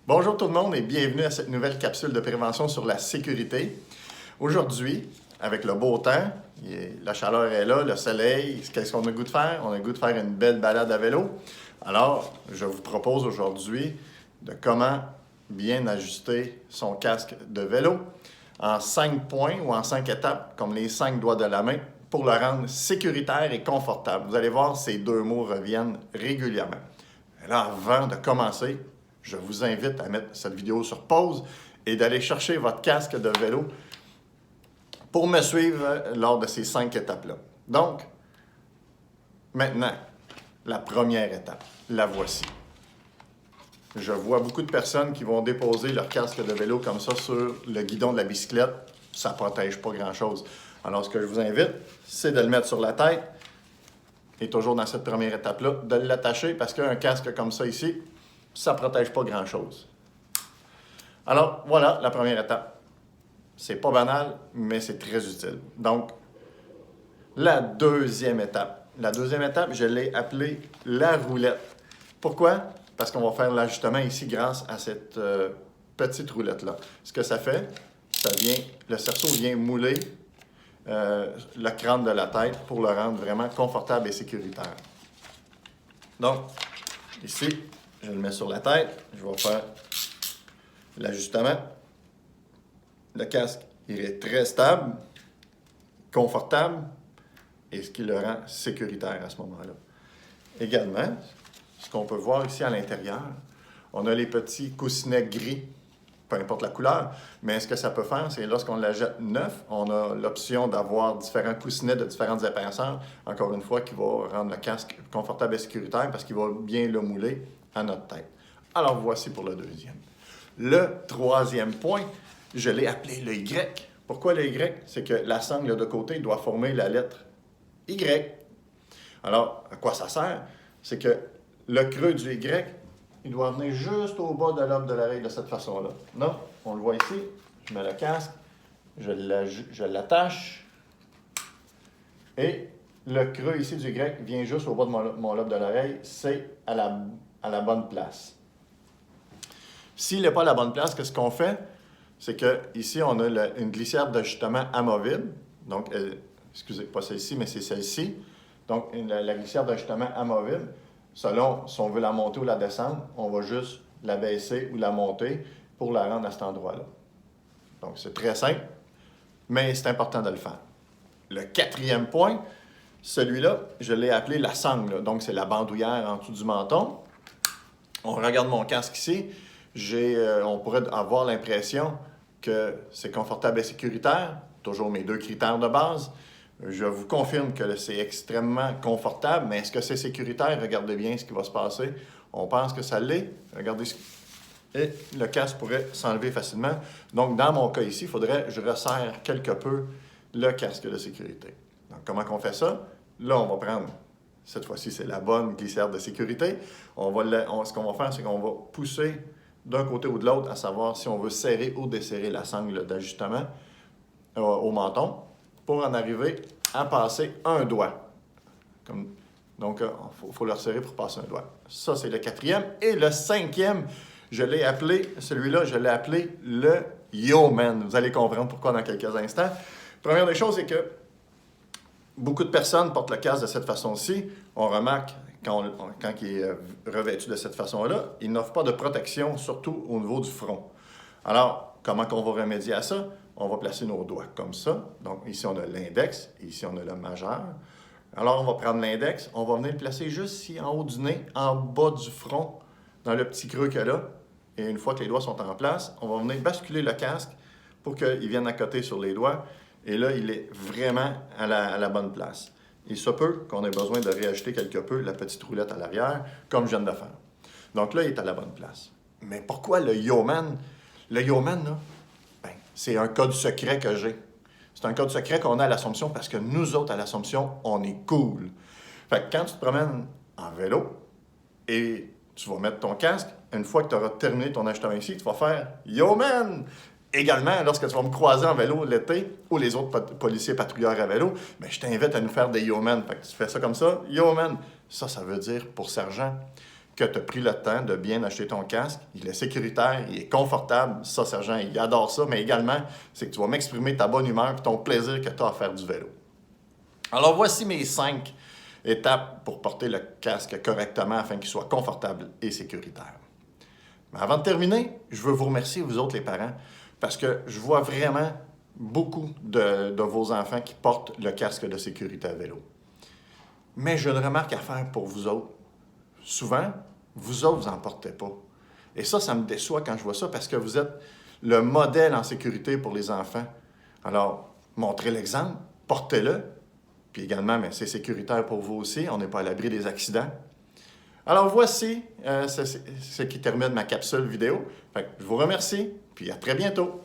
Bonjour tout le monde et bienvenue à cette nouvelle capsule de prévention sur la sécurité. Aujourd'hui, avec le beau temps, la chaleur est là, le soleil, qu'est-ce qu'on a le goût de faire? On a le goût de faire une belle balade à vélo. Alors, je vous propose aujourd'hui de comment bien ajuster son casque de vélo en 5 points ou en 5 étapes, comme les 5 doigts de la main, pour le rendre sécuritaire et confortable. Vous allez voir, ces deux mots reviennent régulièrement. Et là, avant de commencer, je vous invite à mettre cette vidéo sur pause et d'aller chercher votre casque de vélo pour me suivre lors de ces 5 étapes-là. Donc, maintenant, la première étape, la voici. Je vois beaucoup de personnes qui vont déposer leur casque de vélo comme ça sur le guidon de la bicyclette. Ça ne protège pas grand-chose. Alors, ce que je vous invite, c'est de le mettre sur la tête et toujours dans cette première étape-là, de l'attacher parce qu'un casque comme ça ici, ça ne protège pas grand-chose. Alors, voilà la première étape. C'est pas banal, mais c'est très utile. Donc, la deuxième étape. La deuxième étape, je l'ai appelée la roulette. Pourquoi? Parce qu'on va faire l'ajustement ici grâce à cette petite roulette-là. Ce que ça fait, le cerceau vient mouler le crâne de la tête pour le rendre vraiment confortable et sécuritaire. Donc, ici, je le mets sur la tête, je vais faire l'ajustement. Le casque, il est très stable, confortable, et ce qui le rend sécuritaire à ce moment-là. Également, ce qu'on peut voir ici à l'intérieur, on a les petits coussinets gris, peu importe la couleur, mais ce que ça peut faire, c'est lorsqu'on la jette neuf, on a l'option d'avoir différents coussinets de différentes épaisseurs, encore une fois, qui va rendre le casque confortable et sécuritaire parce qu'il va bien le mouler à notre tête. Alors, voici pour le deuxième. Le troisième point, je l'ai appelé le Y. Pourquoi le Y? C'est que la sangle de côté doit former la lettre Y. Alors, à quoi ça sert? C'est que le creux du Y, il doit venir juste au bas de l'obre de l'oreille de cette façon-là. Non, on le voit ici. Je mets le casque, je l'attache et le creux ici du Y vient juste au bas de mon lobe de l'oreille. C'est à la bonne place. S'il n'est pas à la bonne place, qu'est-ce qu'on fait? C'est qu'ici, on a une glissière d'ajustement amovible. Donc, excusez, pas celle-ci, mais c'est celle-ci. Donc, la glissière d'ajustement amovible, selon si on veut la monter ou la descendre, on va juste la baisser ou la monter pour la rendre à cet endroit-là. Donc, c'est très simple, mais c'est important de le faire. Le quatrième point, celui-là, je l'ai appelé la sangle. Donc, c'est la bandoulière en dessous du menton. On regarde mon casque ici. On pourrait avoir l'impression que c'est confortable et sécuritaire. Toujours mes 2 critères de base. Je vous confirme que c'est extrêmement confortable, mais est-ce que c'est sécuritaire? Regardez bien ce qui va se passer. On pense que ça l'est. Regardez et le casque pourrait s'enlever facilement. Donc, dans mon cas ici, il faudrait que je resserre quelque peu le casque de sécurité. Donc, comment on fait ça? Là, on va prendre, cette fois-ci, c'est la bonne glissière de sécurité. Ce qu'on va faire, c'est qu'on va pousser d'un côté ou de l'autre, à savoir si on veut serrer ou desserrer la sangle d'ajustement au menton, pour en arriver à passer un doigt. Donc, il faut le resserrer pour passer un doigt. Ça, c'est le quatrième. Et le cinquième, celui-là, je l'ai appelé le Yo-Man. Vous allez comprendre pourquoi dans quelques instants. Première des choses, c'est que beaucoup de personnes portent le casque de cette façon-ci. On remarque, quand il est revêtu de cette façon-là, il n'offre pas de protection, surtout au niveau du front. Alors, comment on va remédier à ça? On va placer nos doigts comme ça. Donc, ici, on a l'index et ici, on a le majeur. Alors, on va prendre l'index, on va venir le placer juste ici, en haut du nez, en bas du front, dans le petit creux qu'il y a là. Et une fois que les doigts sont en place, on va venir basculer le casque pour qu'il vienne à côté sur les doigts. Et là, il est vraiment à la bonne place. Il se peut qu'on ait besoin de réajuster quelque peu la petite roulette à l'arrière, comme je viens de le faire. Donc là, il est à la bonne place. Mais pourquoi le Yo-Man? Le Yo-Man, là, c'est un code secret que j'ai. C'est un code secret qu'on a à l'Assomption parce que nous autres, à l'Assomption, on est cool. Fait que quand tu te promènes en vélo et tu vas mettre ton casque, une fois que tu auras terminé ton ajustement ici, tu vas faire « Yo-Man ». Également, lorsque tu vas me croiser en vélo l'été, ou les autres policiers patrouilleurs à vélo, bien, je t'invite à nous faire des Yo-Man. Fait que tu fais ça comme ça, Yo-Man. Ça veut dire, pour sergent, que tu as pris le temps de bien acheter ton casque. Il est sécuritaire, il est confortable. Ça, Sergent, il adore ça. Mais également, c'est que tu vas m'exprimer ta bonne humeur et ton plaisir que tu as à faire du vélo. Alors, voici mes 5 étapes pour porter le casque correctement afin qu'il soit confortable et sécuritaire. Mais avant de terminer, je veux vous remercier, vous autres les parents, parce que je vois vraiment beaucoup de vos enfants qui portent le casque de sécurité à vélo. Mais j'ai une remarque à faire pour vous autres. Souvent, vous autres, vous n'en portez pas. Et ça me déçoit quand je vois ça parce que vous êtes le modèle en sécurité pour les enfants. Alors, montrez l'exemple, portez-le. Puis également, mais c'est sécuritaire pour vous aussi. On n'est pas à l'abri des accidents. Alors, voici ce qui termine ma capsule vidéo. Fait que je vous remercie, puis à très bientôt.